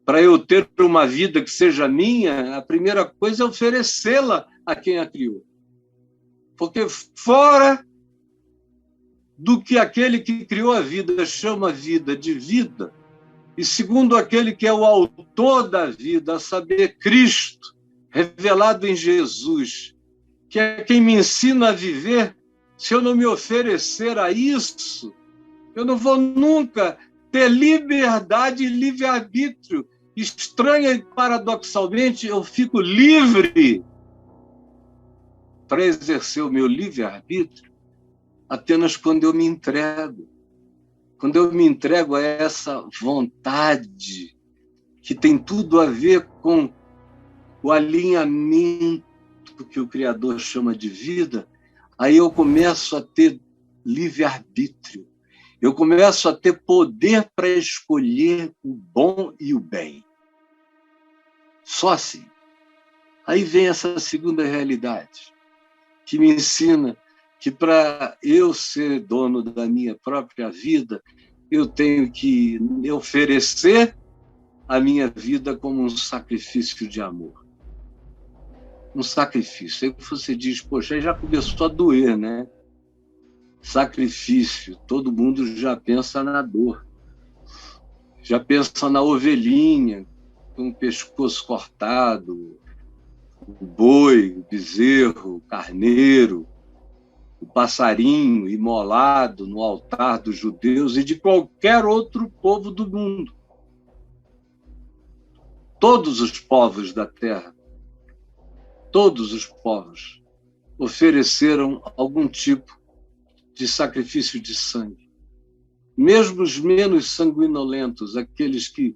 para eu ter uma vida que seja minha, a primeira coisa é oferecê-la a quem a criou. Porque fora do que aquele que criou a vida chama vida de vida, e segundo aquele que é o autor da vida, a saber, Cristo, revelado em Jesus, que é quem me ensina a viver, se eu não me oferecer a isso, eu não vou nunca ter liberdade e livre-arbítrio. Estranha e paradoxalmente, eu fico livre para exercer o meu livre-arbítrio apenas quando eu me entrego. Quando eu me entrego a essa vontade que tem tudo a ver com o alinhamento que o Criador chama de vida, aí eu começo a ter livre-arbítrio. Eu começo a ter poder para escolher o bom e o bem. Só assim. Aí vem essa segunda realidade, que me ensina que para eu ser dono da minha própria vida, eu tenho que oferecer a minha vida como um sacrifício de amor. Um sacrifício. Aí você diz, poxa, aí já começou a doer, né? Sacrifício. Todo mundo já pensa na dor. Já pensa na ovelhinha, com o pescoço cortado, o boi, o bezerro, o carneiro, o passarinho imolado no altar dos judeus e de qualquer outro povo do mundo. Todos os povos da terra, todos os povos ofereceram algum tipo de sacrifício de sangue. Mesmo os menos sanguinolentos, aqueles que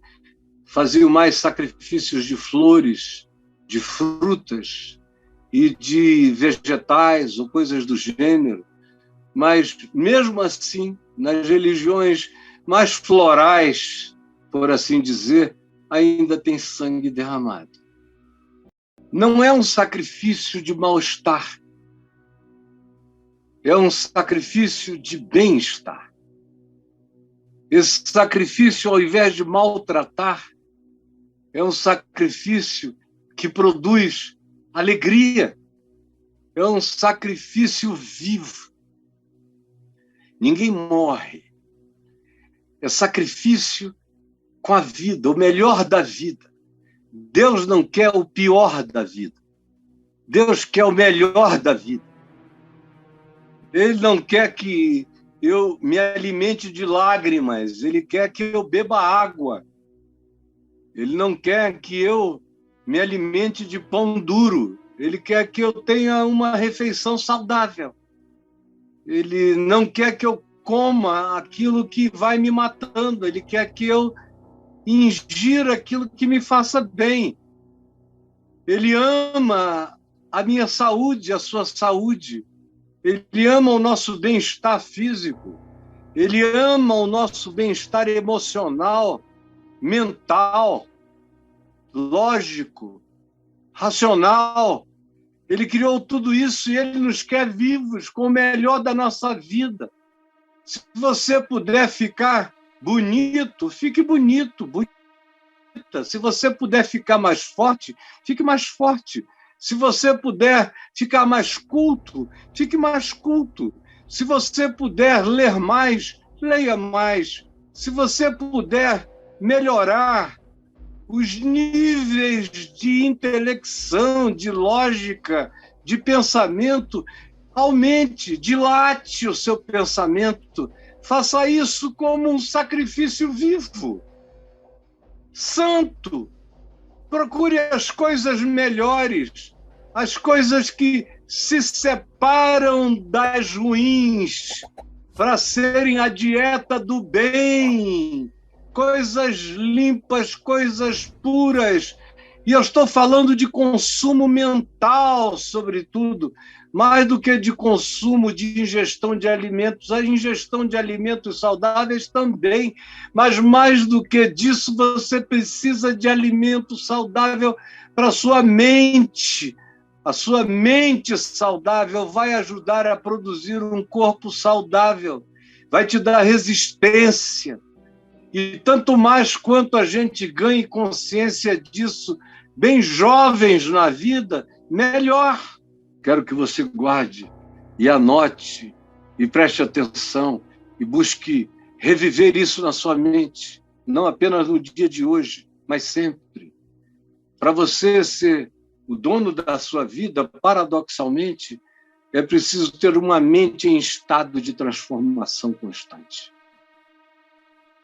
faziam mais sacrifícios de flores, de frutas e de vegetais ou coisas do gênero, mas mesmo assim, nas religiões mais florais, por assim dizer, ainda tem sangue derramado. Não é um sacrifício de mal-estar, é um sacrifício de bem-estar. Esse sacrifício, ao invés de maltratar, é um sacrifício que produz alegria. É um sacrifício vivo. Ninguém morre. É sacrifício com a vida, o melhor da vida. Deus não quer o pior da vida. Deus quer o melhor da vida. Ele não quer que eu me alimente de lágrimas. Ele quer que eu beba água. Ele não quer que eu me alimente de pão duro. Ele quer que eu tenha uma refeição saudável. Ele não quer que eu coma aquilo que vai me matando. Ele quer que eu ingira aquilo que me faça bem. Ele ama a minha saúde, a sua saúde. Ele ama o nosso bem-estar físico. Ele ama o nosso bem-estar emocional, mental, lógico, racional. Ele criou tudo isso e ele nos quer vivos com o melhor da nossa vida. Se você puder ficar bonito, fique bonito, bonita. Se você puder ficar mais forte, fique mais forte. Se você puder ficar mais culto, fique mais culto. Se você puder ler mais, leia mais. Se você puder melhorar os níveis de intelecção, de lógica, de pensamento, aumente, dilate o seu pensamento. Faça isso como um sacrifício vivo, santo. Procure as coisas melhores, as coisas que se separam das ruins, para serem a dieta do bem, coisas limpas, coisas puras. E eu estou falando de consumo mental, sobretudo, mais do que de consumo, de ingestão de alimentos. A ingestão de alimentos saudáveis também, mas mais do que disso, você precisa de alimento saudável para a sua mente. A sua mente saudável vai ajudar a produzir um corpo saudável, vai te dar resistência. E tanto mais quanto a gente ganhe consciência disso, bem jovens na vida, melhor. Quero que você guarde e anote e preste atenção e busque reviver isso na sua mente, não apenas no dia de hoje, mas sempre. Para você ser o dono da sua vida, paradoxalmente, é preciso ter uma mente em estado de transformação constante.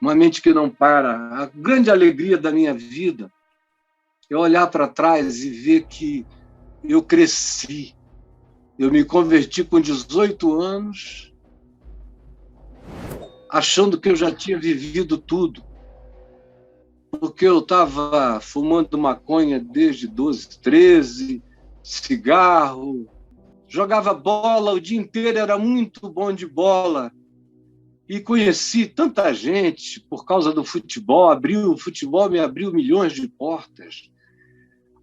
Uma mente que não para. A grande alegria da minha vida é olhar para trás e ver que eu cresci. Eu me converti com 18 anos, achando que eu já tinha vivido tudo, porque eu estava fumando maconha desde 12, 13, cigarro, jogava bola o dia inteiro, era muito bom de bola. E conheci tanta gente por causa do futebol, o futebol me abriu milhões de portas.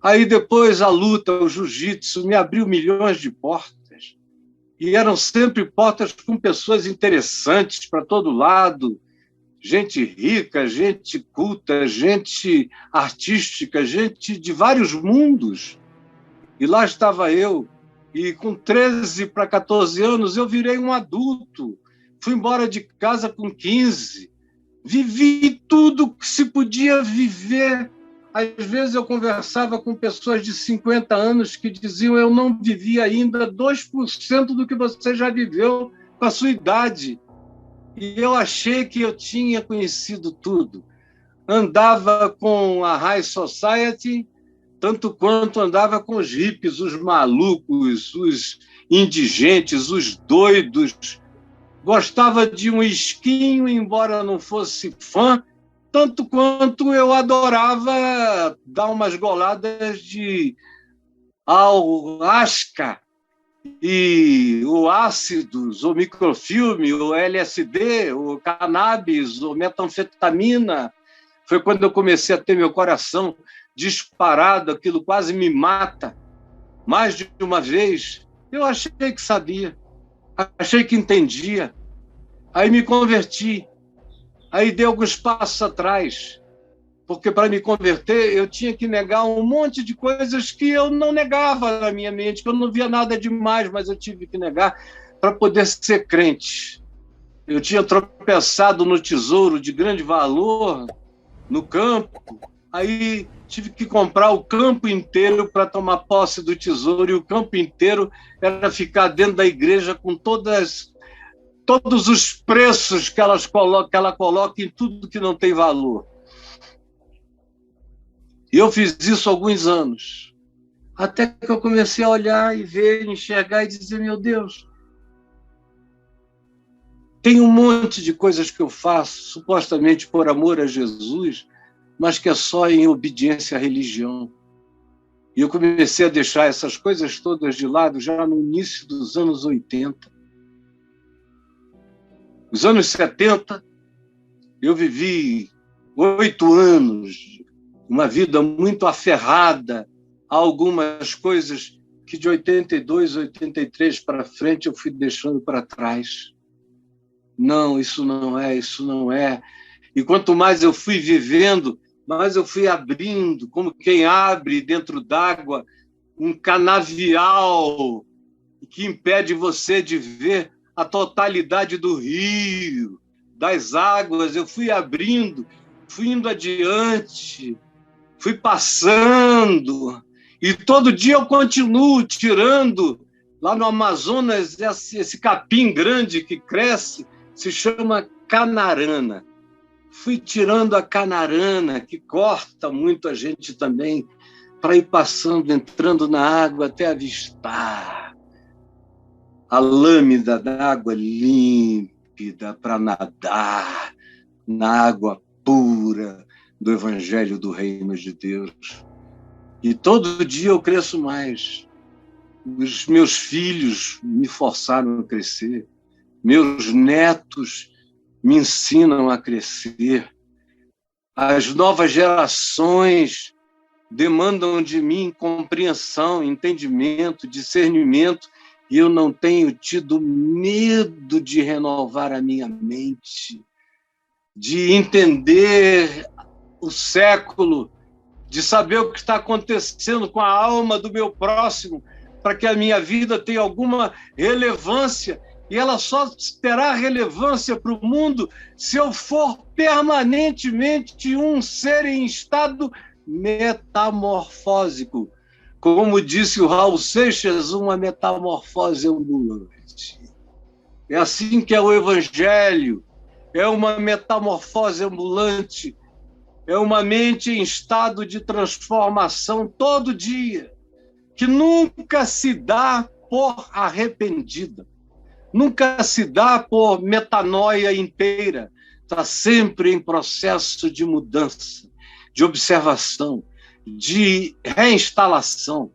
Aí depois a luta, o jiu-jitsu, me abriu milhões de portas. E eram sempre portas com pessoas interessantes para todo lado, gente rica, gente culta, gente artística, gente de vários mundos. E lá estava eu, e com 13 para 14 anos eu virei um adulto. Fui embora de casa com 15. Vivi tudo que se podia viver. Às vezes eu conversava com pessoas de 50 anos que diziam: eu não vivi ainda 2% do que você já viveu com a sua idade. E eu achei que eu tinha conhecido tudo. Andava com a High Society, tanto quanto andava com os hippies, os malucos, os indigentes, os doidos. Gostava de um esquinho, embora não fosse fã, tanto quanto eu adorava dar umas goladas de ayahuasca e o ácidos, o microfilme, o LSD, o cannabis, o metanfetamina. Foi quando eu comecei a ter meu coração disparado, aquilo quase me mata. Mais de uma vez, eu achei que sabia, achei que entendia. Aí me converti. Aí dei alguns passos atrás, porque para me converter eu tinha que negar um monte de coisas que eu não negava na minha mente, que eu não via nada demais, mas eu tive que negar para poder ser crente. Eu tinha tropeçado no tesouro de grande valor, no campo, aí tive que comprar o campo inteiro para tomar posse do tesouro, e o campo inteiro era ficar dentro da igreja com todos os preços que ela coloca em tudo que não tem valor. E eu fiz isso há alguns anos, até que eu comecei a olhar e ver, enxergar e dizer: meu Deus, tem um monte de coisas que eu faço, supostamente por amor a Jesus, mas que é só em obediência à religião. E eu comecei a deixar essas coisas todas de lado já no início dos anos 80. Nos anos 70, eu vivi 8 anos, uma vida muito aferrada a algumas coisas que de 82, 83 para frente eu fui deixando para trás. Não, isso não é, isso não é. E quanto mais eu fui vivendo, mais eu fui abrindo, como quem abre dentro d'água um canavial que impede você de ver a totalidade do rio, das águas. Eu fui abrindo, fui indo adiante, fui passando, e todo dia eu continuo tirando. Lá no Amazonas, esse capim grande que cresce se chama canarana. Fui tirando a canarana, que corta muito a gente também, para ir passando, entrando na água até avistar a lâmina d'água límpida para nadar na água pura do Evangelho do Reino de Deus. E todo dia eu cresço mais. Os meus filhos me forçaram a crescer, meus netos me ensinam a crescer, as novas gerações demandam de mim compreensão, entendimento, discernimento, e eu não tenho tido medo de renovar a minha mente, de entender o século, de saber o que está acontecendo com a alma do meu próximo, para que a minha vida tenha alguma relevância. E ela só terá relevância para o mundo se eu for permanentemente um ser em estado metamorfósico. Como disse o Raul Seixas, uma metamorfose ambulante. É assim que é o Evangelho, é uma metamorfose ambulante, é uma mente em estado de transformação todo dia, que nunca se dá por arrependida, nunca se dá por metanoia inteira, está sempre em processo de mudança, de observação, de reinstalação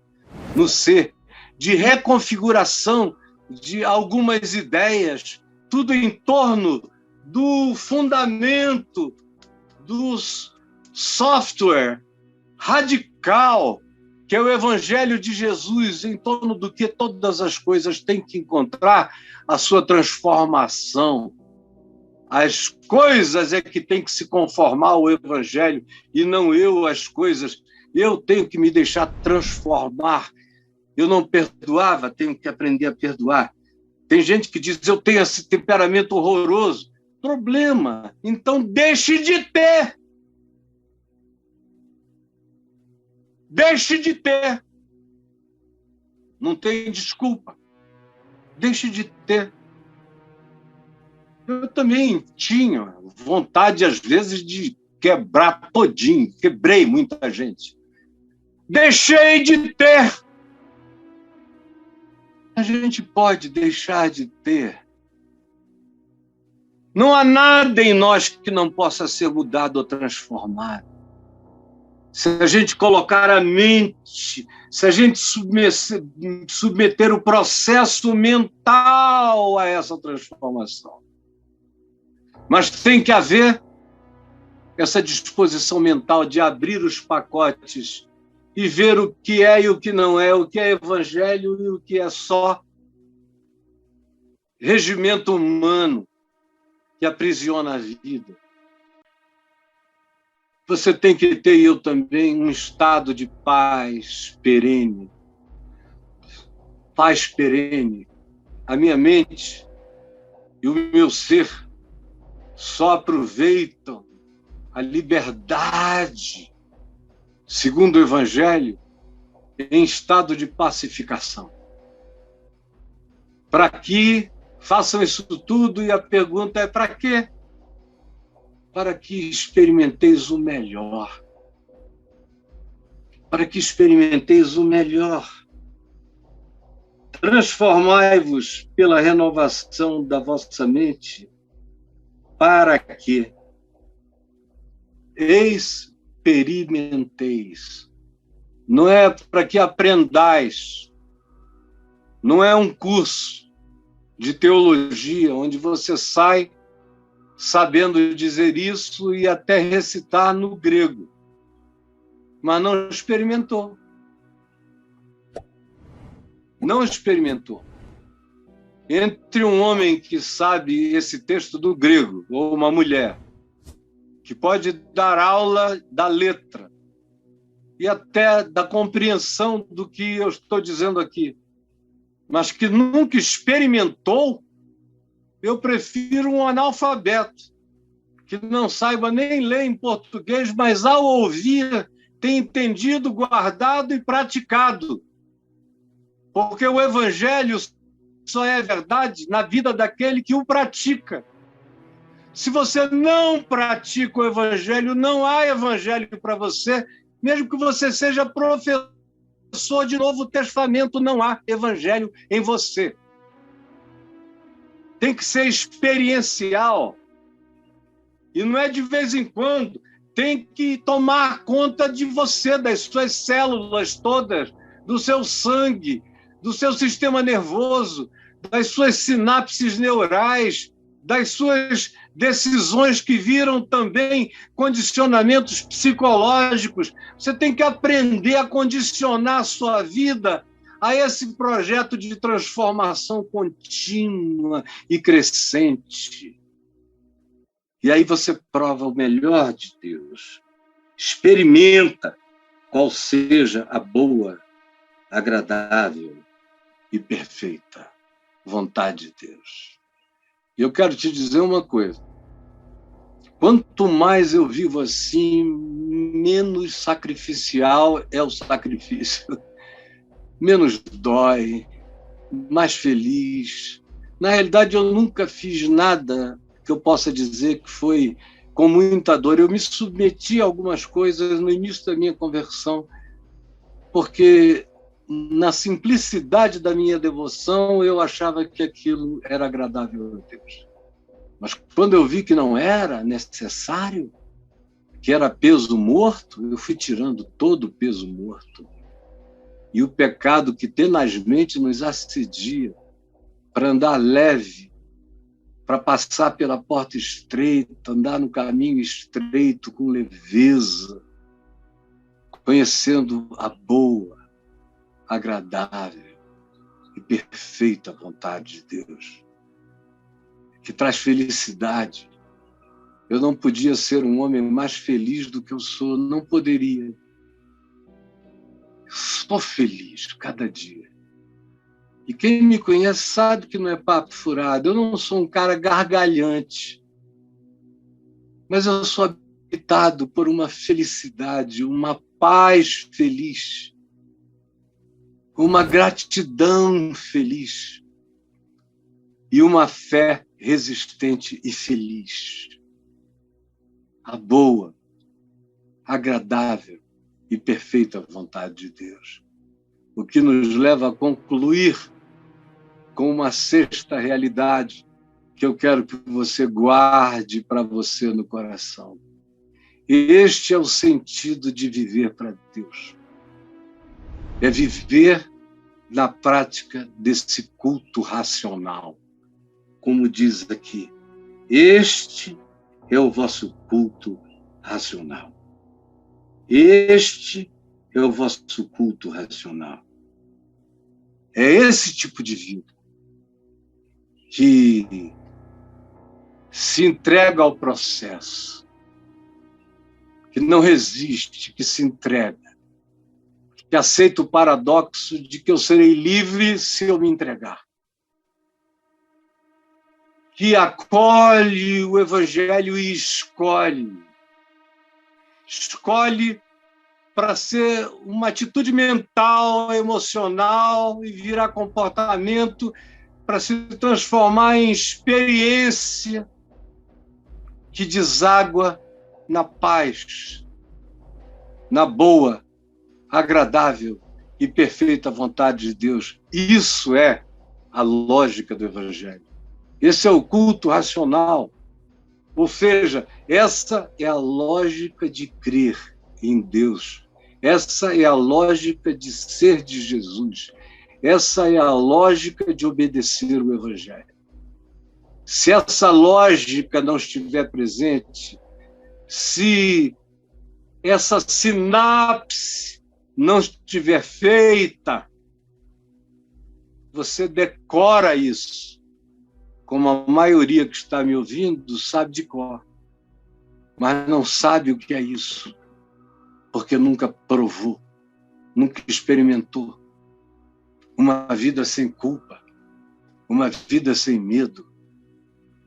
no ser, de reconfiguração de algumas ideias, tudo em torno do fundamento dos software radical, que é o Evangelho de Jesus, em torno do que todas as coisas têm que encontrar a sua transformação. As coisas é que têm que se conformar ao Evangelho, e não eu as coisas. Eu tenho que me deixar transformar. Eu não perdoava, tenho que aprender a perdoar. Tem gente que diz, eu tenho esse temperamento horroroso. Problema, então deixe de ter. Deixe de ter. Não tem desculpa. Deixe de ter. Eu também tinha vontade, às vezes, de quebrar todinho. Quebrei muita gente. Deixei de ter. A gente pode deixar de ter. Não há nada em nós que não possa ser mudado ou transformado. Se a gente colocar a mente, se a gente submeter o processo mental a essa transformação. Mas tem que haver essa disposição mental de abrir os pacotes e ver o que é e o que não é, o que é evangelho e o que é só regimento humano que aprisiona a vida. Você tem que ter, eu também, um estado de paz perene. Paz perene. A minha mente e o meu ser só aproveitam a liberdade, segundo o Evangelho, em estado de pacificação. Para que façam isso tudo, e a pergunta é para quê? Para que experimenteis o melhor. Para que experimenteis o melhor. Transformai-vos pela renovação da vossa mente, para que experimenteis. Não é para que aprendais. Não é um curso de teologia onde você sai sabendo dizer isso e até recitar no grego, mas não experimentou. Não experimentou. Entre um homem que sabe esse texto do grego, ou uma mulher, que pode dar aula da letra e até da compreensão do que eu estou dizendo aqui, mas que nunca experimentou, eu prefiro um analfabeto, que não saiba nem ler em português, mas ao ouvir tem entendido, guardado e praticado. Porque o Evangelho só é verdade na vida daquele que o pratica. Se você não pratica o Evangelho, não há Evangelho para você, mesmo que você seja professor de Novo Testamento, não há Evangelho em você. Tem que ser experiencial. E não é de vez em quando. Tem que tomar conta de você, das suas células todas, do seu sangue, do seu sistema nervoso, das suas sinapses neurais, das suas decisões que viram também condicionamentos psicológicos. Você tem que aprender a condicionar a sua vida a esse projeto de transformação contínua e crescente. E aí você prova o melhor de Deus. Experimenta qual seja a boa, agradável e perfeita vontade de Deus. E eu quero te dizer uma coisa. Quanto mais eu vivo assim, menos sacrificial é o sacrifício. Menos dói, mais feliz. Na realidade, eu nunca fiz nada que eu possa dizer que foi com muita dor. Eu me submeti a algumas coisas no início da minha conversão, porque na simplicidade da minha devoção eu achava que aquilo era agradável a Deus. Mas quando eu vi que não era necessário, que era peso morto, eu fui tirando todo o peso morto. E o pecado que tenazmente nos assedia, para andar leve, para passar pela porta estreita, andar no caminho estreito com leveza, conhecendo a boa, agradável e perfeita vontade de Deus, que traz felicidade. Eu não podia ser um homem mais feliz do que eu sou, não poderia. Sou feliz cada dia. E quem me conhece sabe que não é papo furado. Eu não sou um cara gargalhante, mas eu sou habitado por uma felicidade, uma paz feliz, uma gratidão feliz e uma fé resistente e feliz. A boa, agradável e perfeita vontade de Deus. O que nos leva a concluir com uma sexta realidade que eu quero que você guarde para você no coração. Este é o sentido de viver para Deus. É viver na prática desse culto racional. Como diz aqui, este é o vosso culto racional. Este é o vosso culto racional. É esse tipo de vida que se entrega ao processo, que não resiste, que se entrega, que aceita o paradoxo de que eu serei livre se eu me entregar, que acolhe o Evangelho e escolhe para ser uma atitude mental, emocional e virar comportamento, para se transformar em experiência que deságua na paz, na boa, agradável e perfeita vontade de Deus. Isso é a lógica do Evangelho. Esse é o culto racional. Ou seja, essa é a lógica de crer em Deus. Essa é a lógica de ser de Jesus. Essa é a lógica de obedecer o Evangelho. Se essa lógica não estiver presente, se essa sinapse não estiver feita, você decora isso, como a maioria que está me ouvindo sabe de cor, mas não sabe o que é isso, porque nunca provou, nunca experimentou uma vida sem culpa, uma vida sem medo,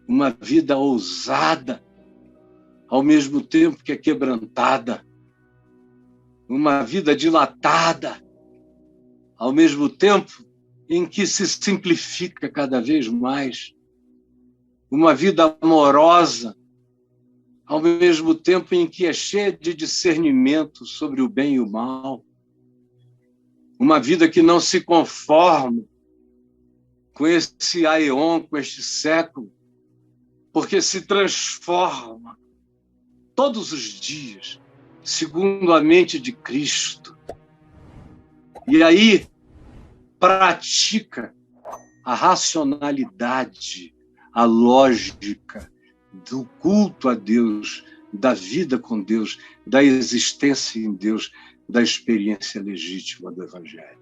uma vida ousada, ao mesmo tempo que é quebrantada, uma vida dilatada, ao mesmo tempo em que se simplifica cada vez mais, uma vida amorosa, ao mesmo tempo em que é cheia de discernimento sobre o bem e o mal, uma vida que não se conforma com esse aeon, com este século, porque se transforma todos os dias, segundo a mente de Cristo. E aí pratica a racionalidade, a lógica do culto a Deus, da vida com Deus, da existência em Deus, da experiência legítima do Evangelho.